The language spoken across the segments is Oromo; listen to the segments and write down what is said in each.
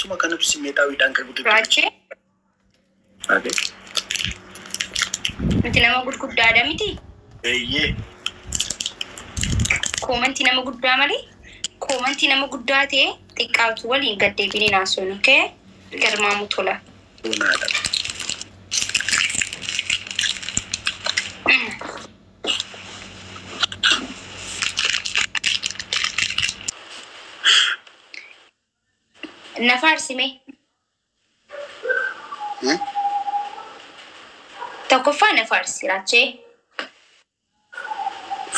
suma kana simmeetaawii dhaan kan guutuu. Rachu. Ade. Miti nama gurguddaadha miti. Eeyyee. Komanti nama guddaa malee. Komanti nama guddaa ta'e xiqqaatu waliin gaddeebiin naasuun okay? Garmaamu tola. Unaadha. Nafarsi me. Tokkoffaa nafarsi raachee.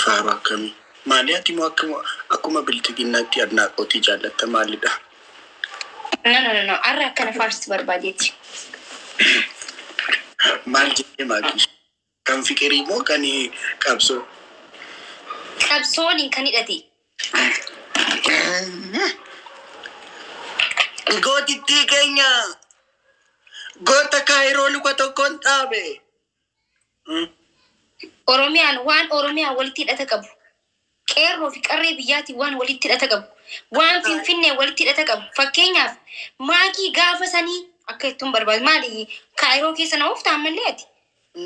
Faaru akkamii. Maali ati moo akkuma biltiginnaatti adnaa qotii jaallatta maalidha? No. Arra akka nafarsi barbaadeetti. Maal jettee maakii? Kan fikirii moo kan qabsoo? Qabsoon kan hidhate. Gootitti keenya goota kaayiroo luka tokkoon dhaabe. Oromiyaan waan Oromiyaan walitti hidhata qabu. Qeerroo fi qarree biyyaati waan walitti hidhata qabu. Waan Finfinnee walitti hidhata qabu. Fakkeenyaaf maakii gaafa sanii akka ittiin barbaadu maali kaayiroo keessa na ooftaa ammallee ati.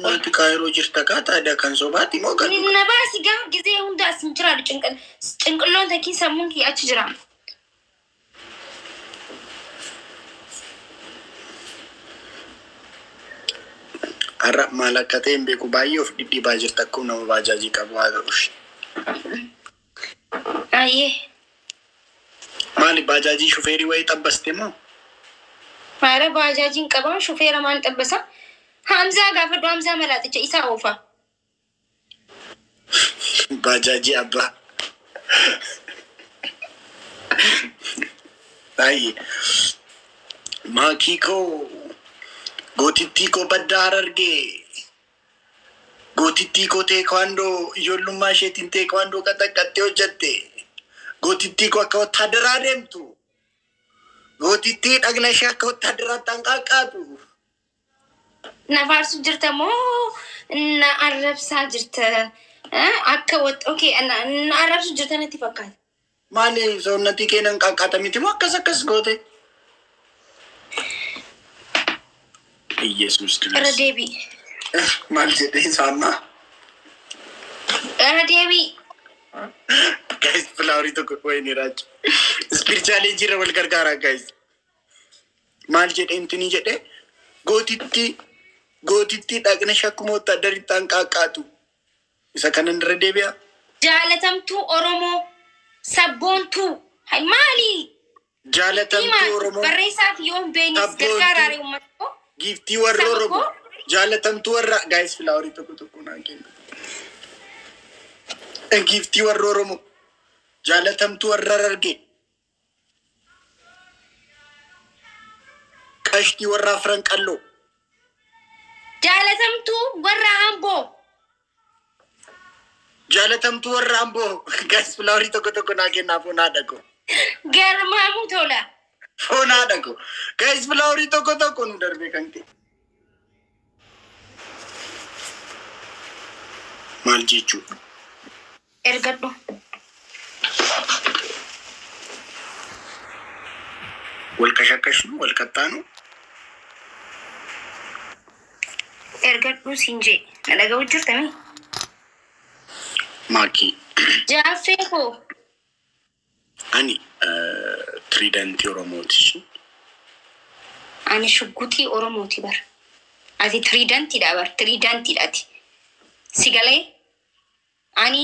Wanti kaayiroo jirta kaataadha kan sobaati moo kan? Na baasi gaafa gizee hundaa sin jiraadhu cinqilloon takkiin sammuun kee achi jira. Arra maal akka ta'e hin beeku baay'ee of dhidhiibaa jirta akkuma nama baajaajii qabu haa ta'uushi. Ayyee. Maali baajaajii shufeerii wayii xabbaste moo? Maara baajaajiin qabaa shufeera maal xabbasa? Hamzaa gaafadhu Hamzaa malaaxicha isaa oofa. Baajaajii abbaa. Baay'ee. Maakii koo Gotitti koo baddaa Harargee. Gotitti koo teekwaandoo ijoollummaa isheetiin teekwaandoo qaxaqqattee hojjatte. Gotitti koo akka wattaadaraa deemtu. Gotitti dhagna ishee akka wattaadaraatti hanqaaqaatu. Nafarsu jirta moo na arrabsaa jirta? Akka okay na arrabsu jirta natti fakkaata. Maali soonnati keenan hanqaaqaata miti moo akkas goote? Yesus Kristus. Era deebi. Maaljedhe saammaa. Era deebi. Guys, flowery tokko wayini rachu. Spiritually jira wal gargaara guys. Maaljedhe intini jedhe gootitti dhaqna shakkuma wattaadaritti hanqaaqaatu. Isa kanan irra deebi'a. Jaalatamtuu Oromoo sabboontuu. Maali? Jaalatamtuu Oromoo. Barreessaaf yoon beenis gargaaraare uummatoo. Giftii warra Oromoo. Jaalatamtuu warra guys flowery tokko naan kennu. Giftii warra Oromoo. Jaalatamtuu warra Harargee. Qashtii warra Afran Qalloo. Jaalatamtuu warra Ambo. Jaalatamtuu warra Ambo. Guys flowery tokko naan kennaaf onaa dhaqo. Garmaamu tola. Onaa dhaqo. Guys flowery tokko nu darbee kan ta'e. Maal jechuudha? Ergadhu. Wal kashakashnu wal qaxxaanu. Ergadhu sinjee. Dhaga'u jirtami? Maakii. Jaaffee koo. Ani trident Oromooti. Ani shugguxii Oromooti bar. Ati tridentidha bar. Tridentidhaati. Sigalee. Ani.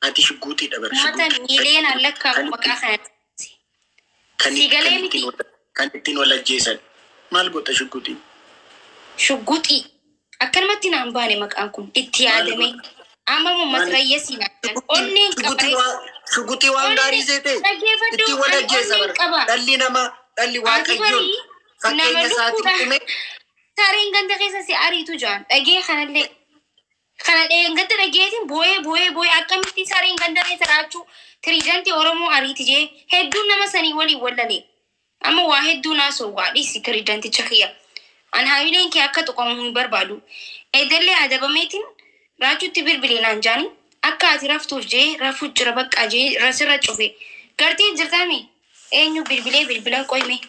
Ati shugguxiidha bar. Mata miileen allakkaa maqaa kanatti. Sigalee miti. Kan ittiin wal ajjeesan. Maal goota shugguxii? Shugguxii. Akkanumatti naan baane maqaan kun itti yaadame. Amma matrayyesii naan. Onneen qabaree. Shugguxii waan gaarii seete. Itti wal ajjeesa bar. Dhalli namaa dhalli waaqayyoon. Fakkeenya isaatiin dhume. Sareen ganda keessa si ariitu jaan. Dhagee kanallee. Kana ganda dhageetiin boo'ee akkamitti sareen ganda keessa raachuu tiriidantii Oromoo ariiti jee hedduun nama sanii waliin wallalee. Amma waa hedduu naasoo waa dhiisi tiriidanticha kiyya. An hamileen kee akka tuqamu hin barbaadu. Eedalee adabameetiin raachuutti bilbilee naan jaanii akka ati raftuuf jee rafuu jira baqqaa jee rasirra cufe. Gartiin jirtaami eenyu bilbilee bilbilan qoyme.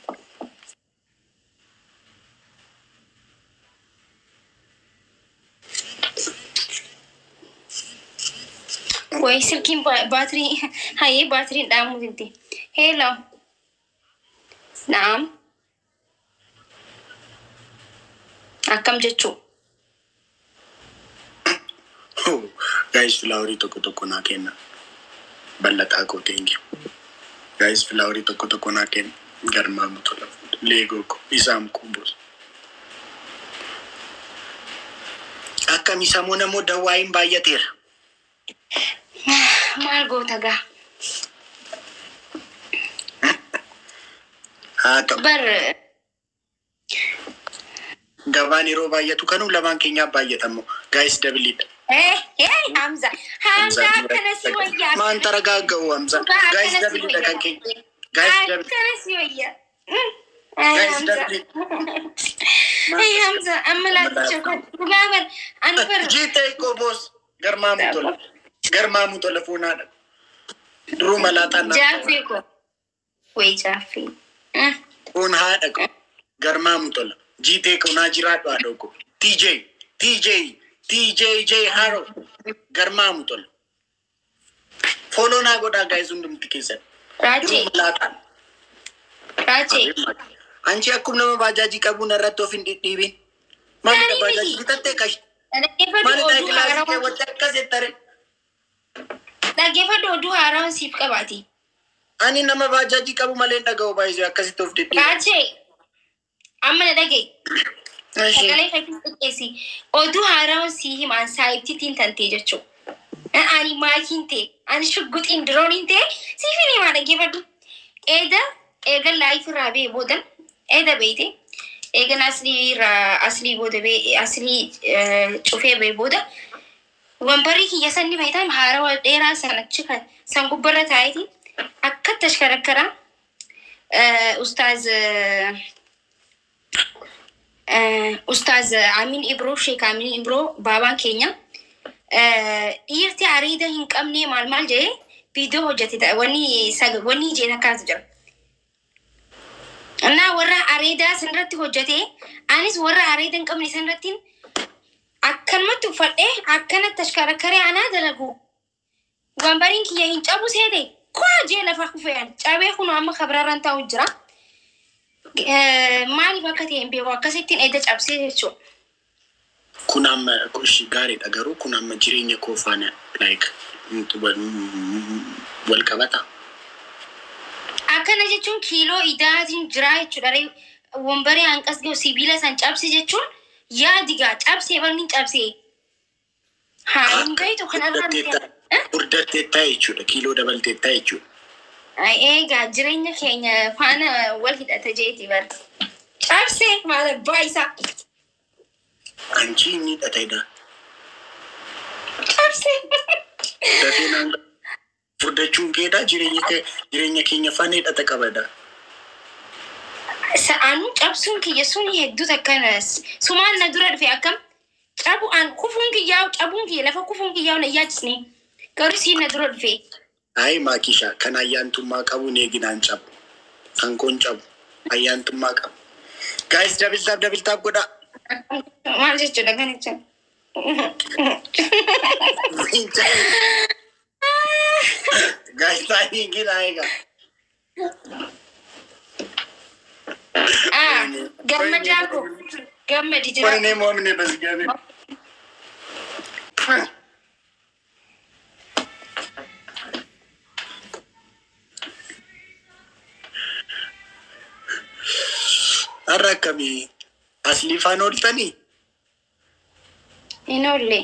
Woi silkin bateri. Hai bateri damu dinti. Hello. Naam. Akam jechu. Guys, flower toko na kenna. Ballata ko thank you. Guys, flower toko na ken. Garma mutola. Lego ko isam ko boss. Akam isamo na mo dawain bayatir. Margo taga. Hato. Bar. Gabani ro bayatu kanu laman kenya bayatamu. Guys, double it. Hamza. Hamza kana siwaya. Man taragaga Hamza. Guys, double it kan ken. Guys, double. Kana siwaya. Guys, double it. Hey Hamza, amala chokot. Gabar anwar. Jette ko boss. Garma mutola phone ada. Ruma lata na. Jafi ko. Wei Jafi. Phone hada ko. Garma mutola. Jette ko na jirado adoko. TJ haro. Garma mutola. Follow na goda guys undum tikisa. Rachi. Anchi akum nama bajaji kabuna rato fin TV. Mana bajaji kita tekas. Mana tekas ke wajah kasetare. Dagefa do haram sip kabati. Ani nama bajaji kabu malenda gawo baizo akasi tof TV. Rachi. Amma dage. Sagale kesi. Odu haram si himan saibti tin tante jechu. Ani makinte. Ani shugut in drone inte. Si fini mana gefa do. Ega life rabe bodan. Eda beite. Ega asli boda be asli chufe be boda. Wambari ki yasanni baitam harawa dera sanachika sangubara taiti. Akkat tashkarakara. Ustaz Amin Ibro Sheikh Amin Ibro Baba Kenya. Irti arida hinkamni mal je video hojjati ta wani je na kaatu jira. Ana warra arida sanratti hojjate anis warra arida hinkamni sanrattiin akkanumatti uffadhe akkana tashkarakare ana dalagu. Wambariin kiyya hin cabu seete kwa je lafa kufeyan cabee kun amma kabrarran ta'u jira. Maali bakka ta'e hin beeku akkasittiin edda cabsee jechuudha. Kun amma kushi gaariidha garuu kun amma jireenya koo faana like wal qabata. Akkana jechuun kiiloo idaatiin jira jechuudha. Wambaree hanqas gahu sibiila san cabse jechuun yaadigaa cabsee barni cabsee. Haa hin gahitu kanarraa Urdatteettaa jechuudha. Kiiloo dabalteettaa jechuudha. Egaa jireenya keenya faana wal hidhata jeeti bar. Cabsee maal abbaa isaa. Anchi ni hidhataidha. Cabsee. Dafee naan furdachuun keedha jireenya keenya faana hidhata qabadha. Sa'aanu cabsuun kiyya sun hedduu takkanas. Sumaan na dura dhufe akkam cabu aan kufuun kiyyaa'u cabuun kiyya lafa kufuun kiyyaa'u na ijaajisne. Garuu siin na dura dhufe. Ay maakisha kan ayyaantummaa qabu neeginaan cabu. Sankoon cabu ayyaantummaa qabu. Guys dabiltaaf godha. Maal jechuudha kan jechuudha. Guys taa'anii gina eega. Gammadaa ko gammadi jira. Wani ne moomne bas gabe. Arrakami asli faana ooltanii? Hin oolle.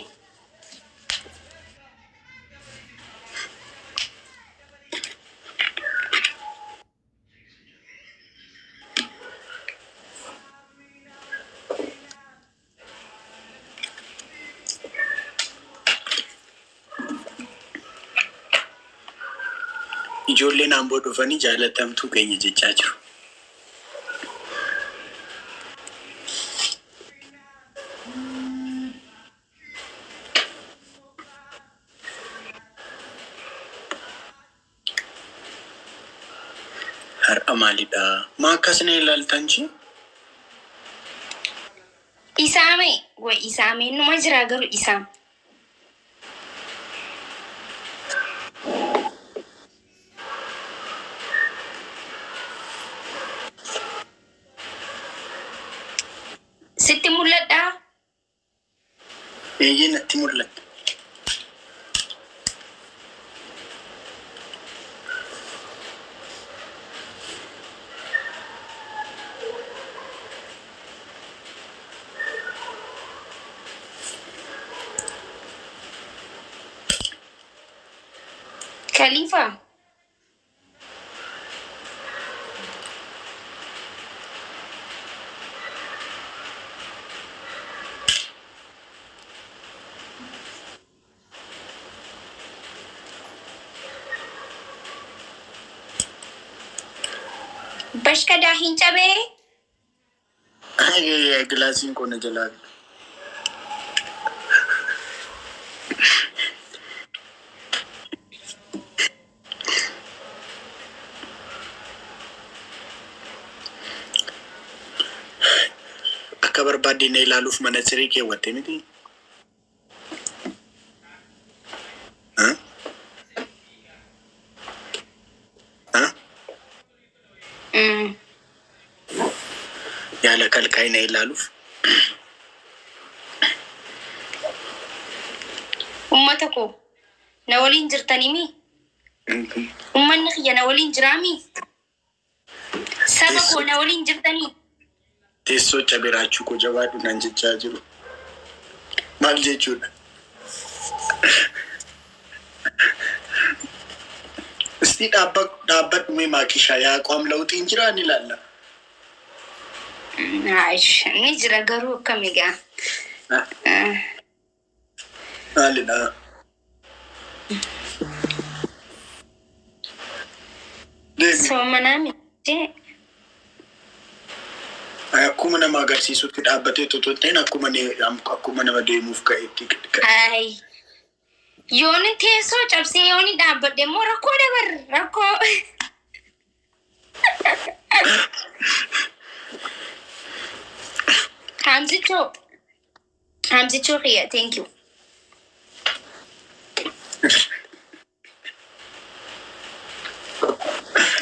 Ijoolleen amboo dhufanii jaalatamtuu keenya jechaa jiru. Har'a maalidha? Maa akkasina ilaaltan ji? Isaame numa jira garuu isaam. Sitti mul'adhaa? Eeyyee natti mul'ata. Khalifa. Bashka dahin cabe? Ay, glasin ko na jalala. Akka barbaadde na ilaaluuf manatsirii keewwatte miti. Yaala kalqaa na ilaaluuf. Ummata ko na waliin jirtanimi? Ummanni kiyya na waliin jiraami? Saba ko na waliin jirtanii? Teessoo cabee raachuu koo jabaadhu naan jechaa jiru. Maal jechuudha? Isti dhaabbadhume maakishaa yaa qoam lawxiin jiraan ilaalla. Ni jira garuu akkam egaa. Maalidha? Soomanaa miti. Akkuma nama agarsiisutti dhaabbatee tototeen akkuma nama deemuuf ka'etti. Ay. Yooni teessoo cabsee yooni dhaabbadde immoo rakkoo dabar rakkoo. Hamzichoo kiyya, thank you.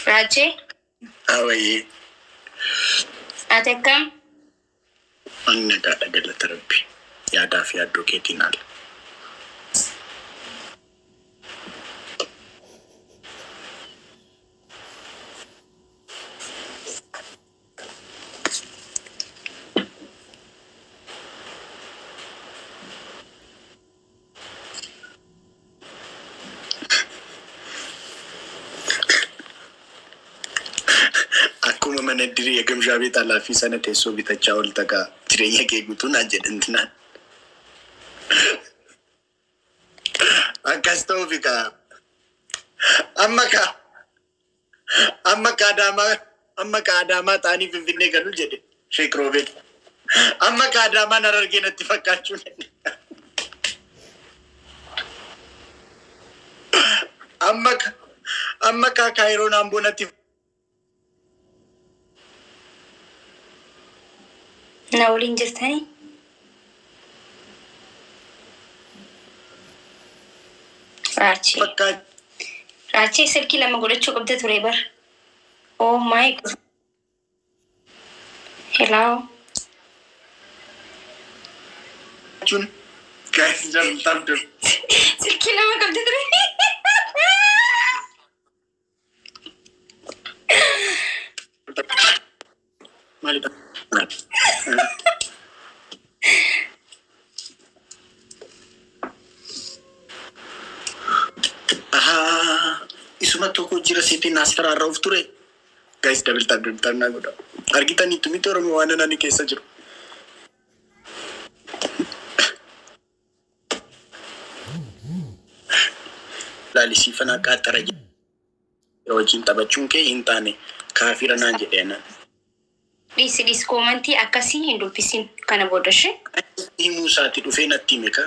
Rache? Awayee. Ate akkam? Anna gaadha galata rabbi. Yaadaa fi yaaddoo keetiin haala. Akkuma mana dirii gamshaa beetaa laaffii sana teessoo bitachaa ol tagaa jireenya kee guutuu naan jedhantinaan. Akkas ta'uufi kaa. Amma kaadaamaa ta'anii finfinnee galuu jedhe Sheek Roobeel. Amma kaadaamaa narargee natti fakkaachuu danda'a. Amma Kaayiroon Amboo natti na waliin jirtanii? fakkaatu. Raachee silkii lama godhachuu qabda ture bar. Oh my God. Hello. Jun, guys, jangan dulu. Silkii lama qabda ture. Mali dah. Isuma toko jira siti nasara rauf ture. Guys, double tap na goda. Argita ni tumi to romo wana nani kesa jiru. Lali sifana katara jiru. Wajin tabachuun kee hin taane kaafira naan jedheena. Dis komantii akkasii hin dubbisin kana boodashee. Himuu isaati dhufee natti hime ka.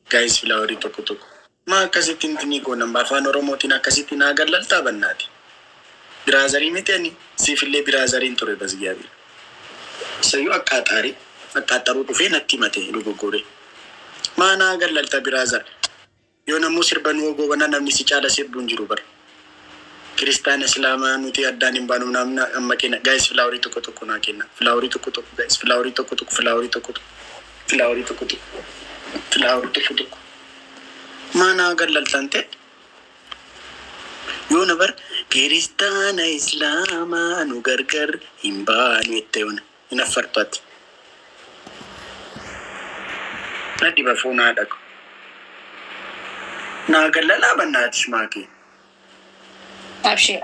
Guys, filaawarii tokko. Ma akkasitti intini goonamba afaan Oromootiin akkasitti naa gallaltaa bannaati. Biraazarii miti ani siifillee biraazariin ture basgiyaabi. Sayyuu akkaataaruu dhufee natti himate dogoggore. Ma naa gallalta biraazar. Yoo namuu sirbanuu goobana namni si caala sirbuun jiru bara. Kristaan Islaamaa nuti addaan hin baanu namna amma kenna. Guys filaaworii tokko naa kenna. Filaaworii tokko guys. Filaaworii tokko. Mana galaltante. Yoo na bar Kiristaana Islaamaa nu gargar hin baanu jette yoona. Hin affartutti. Nadi bafuunaa dhaqu. Naa galalaa bannaatish maaki. Abshir.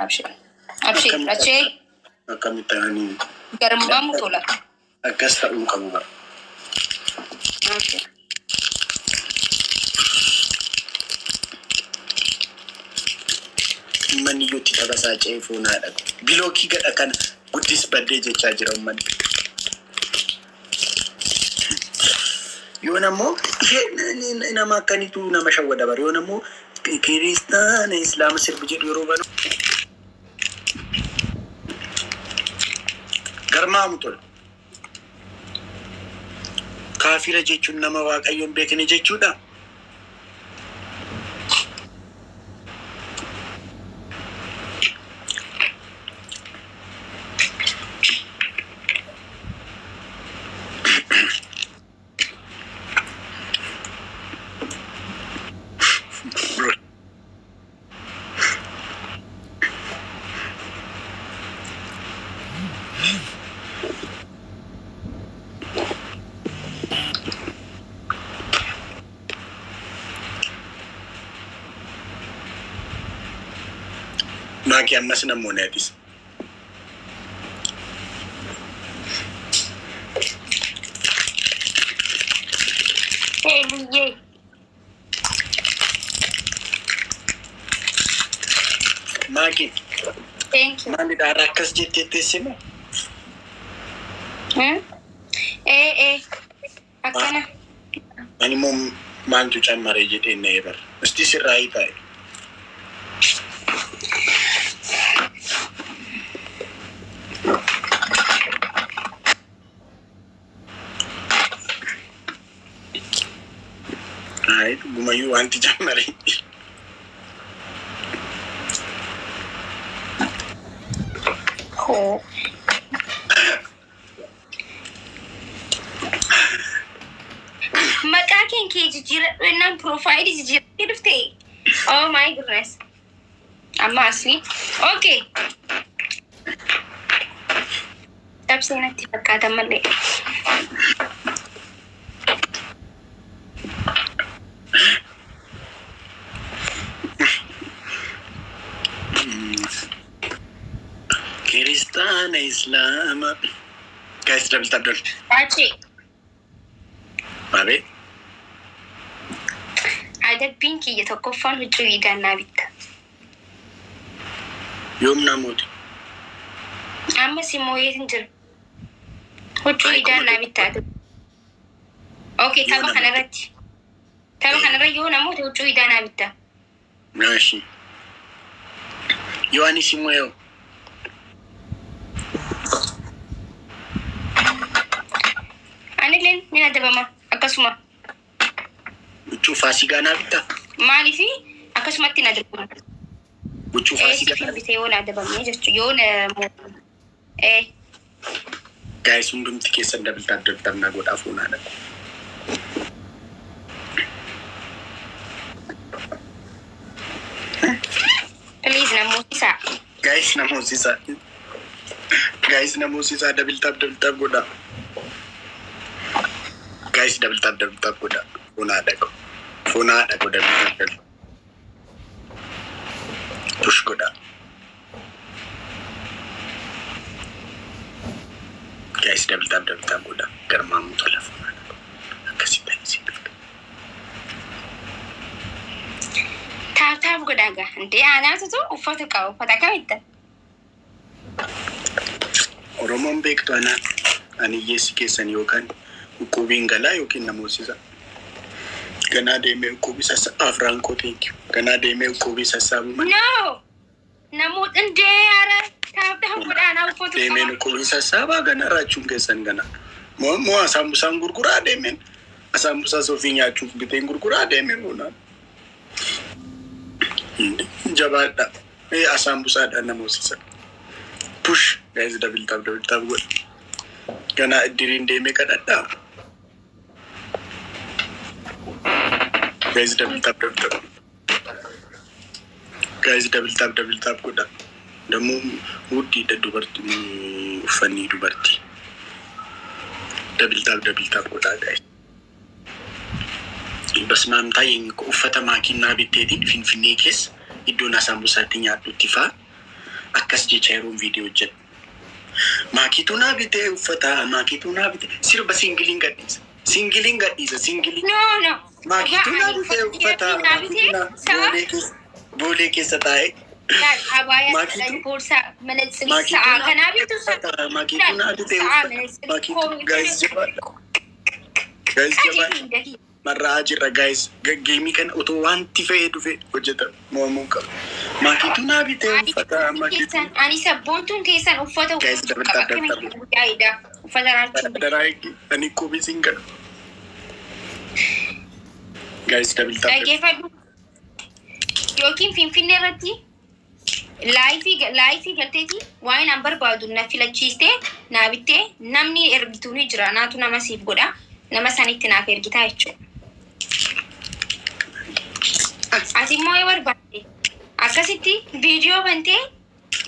Rachu. Akkamitanii. Garmamu tola. Akkas ta'uu qabu bara. Okay. Mani yuti tabasaa ceefuunaa dhaqu. Bilookii gadha kana guddis baddee jechaa jira uummanni. Yoo namoo nama akkaniitu nama shawwada bara. Yoo namoo Kiristaana Islaama sirbi jedhu yeroo banu. Garmaamu tola. Kaafira jechuun nama Waaqayyoon beekne jechuudha. Maki ammas namoonaatis. Hey. Maki. Thank you. Mali daa rakkas jettee teessima. Akkana. Ani immoo maaltu cammaree jedhee na eebar. Isti sirraa hiitaa. Gumayu anti jamari. Oh. Makakin keji jira nan profile jira dufte. Oh my goodness. Amma asli. Okay. Tapsi natti fakkaata malee. Kiristaana Islaama. Guys, double. Rachu. Babe. Ada pinki ya tokkoffaan huccuu hidhannaa bitta. Yoom namooti. Amma simmoo yeetin jira. Huccuu hidhannaa bitta. Okay, tapha kanarratti. Tapha kanarra yoo namoota huccuu hidhannaa bitta. Naashi. Yoo ani simmoo yoo. Anileen ni adabama akkasuma. Huccuu faasigaanaa bitta. Maaliifi akkasumatti na adabama. Huccuu faasigaanaa bitee yoo na adabamee jechuudha. Yoo na Guys, hundumti keessan dabaltaa naa godhaaf oonaadha. Please namoota. Guys, namoota dabaltaa godhaa. Guys, dabaltaa godhaa. Oonaadha godhaa. Push godhaa. Guys, dabaltaa godhaa. Garmaamu tola fuunaadha. Akkasitti. Taataaf godhaaga. Ndee aanaatu uffata qaba. Uffata kamitta? Oromoon beektu anaan. Ani yeessi keessan yookaan ukkubiin galaa yookiin namoosisa. Ganaa deemee ukkubii afraan kootiinki. Ganaa deemee ukkubii sassaabu. No! Namoota ndee ara taataaf godhaanaa uffata qaba. Deemeen ukkubii sassaabaa gana raachuun keessan gana. Moo asaambusaan gurguraa deemeen. Asaambusaa soofii nyaachuuf biteen gurguraa deemeen oonaan. Jabaadha. Asam busa dan namosi push guys double tap good. Kana dirin de make ada. Guys double tap. Guys double tap good. Damu mudi da dubarti fani dubarti. Double tap good guys. Bas mam taying ko ufata makin na bitedin finfinne kes iddo na sambusa tinya tutifaa akas jecharum video jet makitu na bite ufata makitu na bite sirba singling gadis no makitu na bite ufata bole ke satae abaya pursa manasli sa kana bitu sa makitu na bite makitu guys Marajira guys, gaming kan auto one tife dufe ojeta momuka. Makitu na bite ufata makitu. Ani sabontun kesan ufata guys aida ufata rachu. Darai ani ko bisinga. Guys double tap. Yokin finfinne rati live galteti why number baadu na filachiste na bitte namni ergituni jira naatu nama sif goda nama sanitti na fergita echo. Ati moy war bande akasiti video bante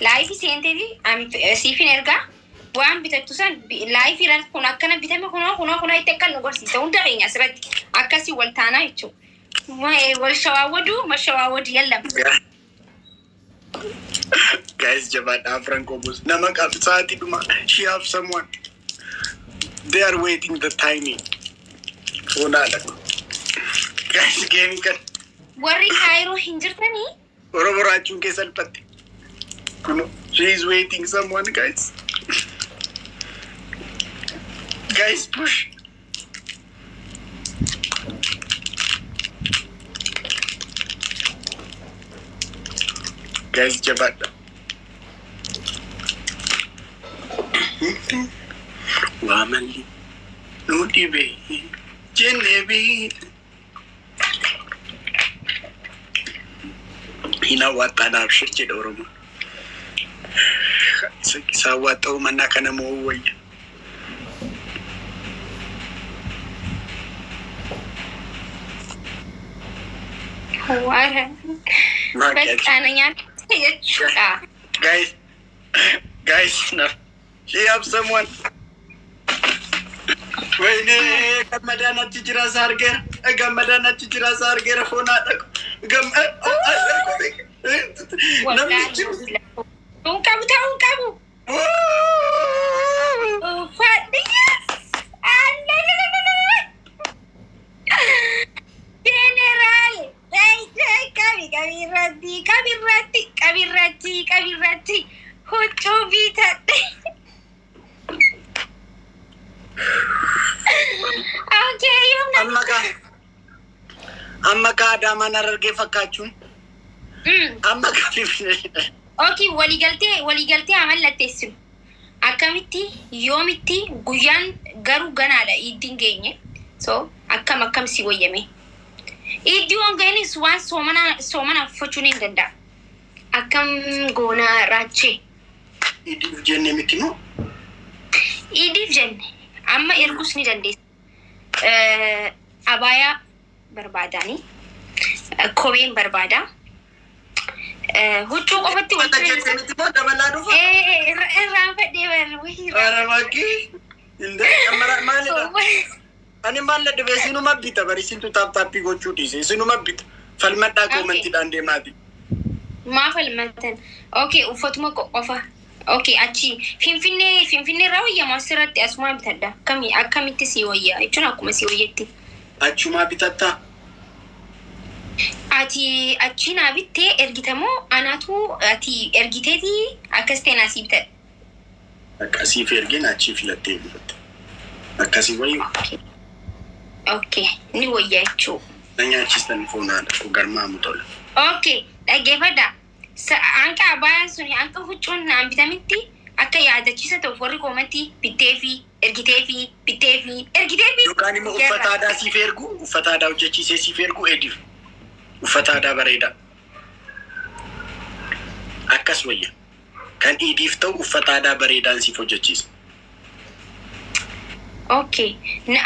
live sente di am sifin erga wan bitatu san live iran kun akana bitame kuna itekkan gorsi tawunda qinya srat akasi waltana echo moy wal shawawadu mashawawadi yalla guys jabat afranco bus namak afsati duma she have someone they are waiting the timing onala guys game kan Worry Cairo hinjirtani rachu ke salpatti kuno she is waiting someone guys push guys jabat wamali nudi be jenebi hina watana shirche doromo sa wato manna kana mo waya wara but ananya guys no she have someone wayne kamadana tijira sarger fona dak gam kabu fadiyas general kabirati huccu bitate okay amma ka da mana rarge fakkachu amma ka okay waligalte amallatesu akamitti yomitti guyan garu ganada idingenye so akam si woyeme idi wongeni swan somana fortune ganda akam gona rache idi jenne mitino idi jenne amma ergus ni dande abaya barbadani koben barbada huccu qofatti wal mitimo dabaladu rafade wahi aramaki inde amara malida ani malade be sinu mabita bari sintu tap gochuti sinu mabita falmada commenti dande mati ma falmatan okay ufatuma qofa okay achi finfinne rawiya masirati asma bitada kami akamiti siwaya ituna kuma siwayetti achuma bitata ati achina bitte ergitamo anatu ati ergiteti akastena sibta akasi fergen achi filatte akasi wayu okay ni wayacho nanya chistan fona ko garma mutol okay dagefada sa anka bayan suni anka huccun na vitaminti akka yaada chisa to forri komati bitefi ergitefi yokani mo ufata da sifergu ufata da ujechi sifergu edif ufata da bareda akkas wayya. Kan idiif ta'u uffata aadaa bareedaan siif hojjechiisa. Okay.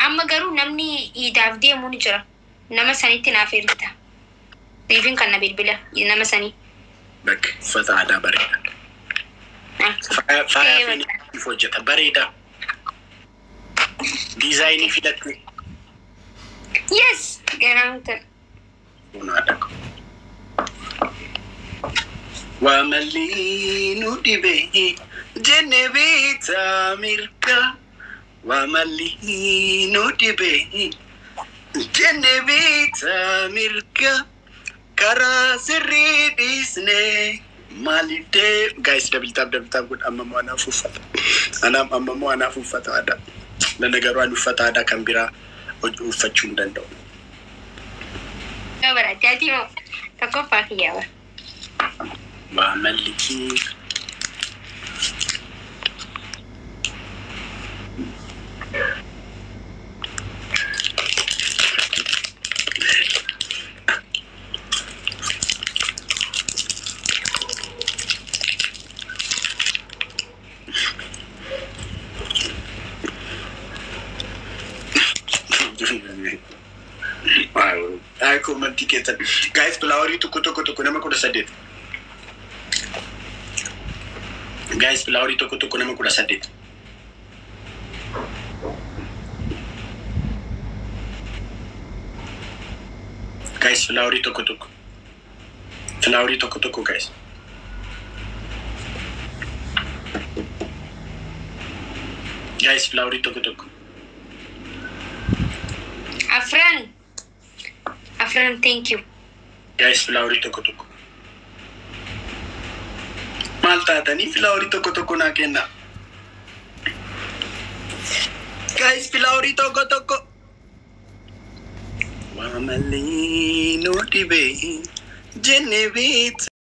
Amma garuu namni idaaf deemu ni jira. Nama sanitti naaf ergita. Even kan na bilbila nama sanii. Bakka uffata aadaa bareeda. Faaya fi siif hojjeta bareeda. Dizaayinii filatte. Yes. Garaamtan. Unaadha. Wamalli nu dhibe jenne beektaa mirga. Wamalli nu dhibe jenne beektaa mirga. Karaa sirrii dhiisne maaljedhe. Guys, double tap good. Amma anaaf uffata. Amma anaaf uffata aadaa. Lallagaru an uffata aadaa kan biraa uffachuu hin danda'u. Bara jadi mo tokkoffaa kiyyaaba. Wamalli I comment ticket. Guys, flowery to nama kuda sadit. Guys, flowery to nama kuda sadit. Guys, flowery to guys. Guys, flowery to Afran, thank you. Guys, flowery to Malta tani flowery to na kenna. Guys, flowery to Wamalli no tibe jenne beektaa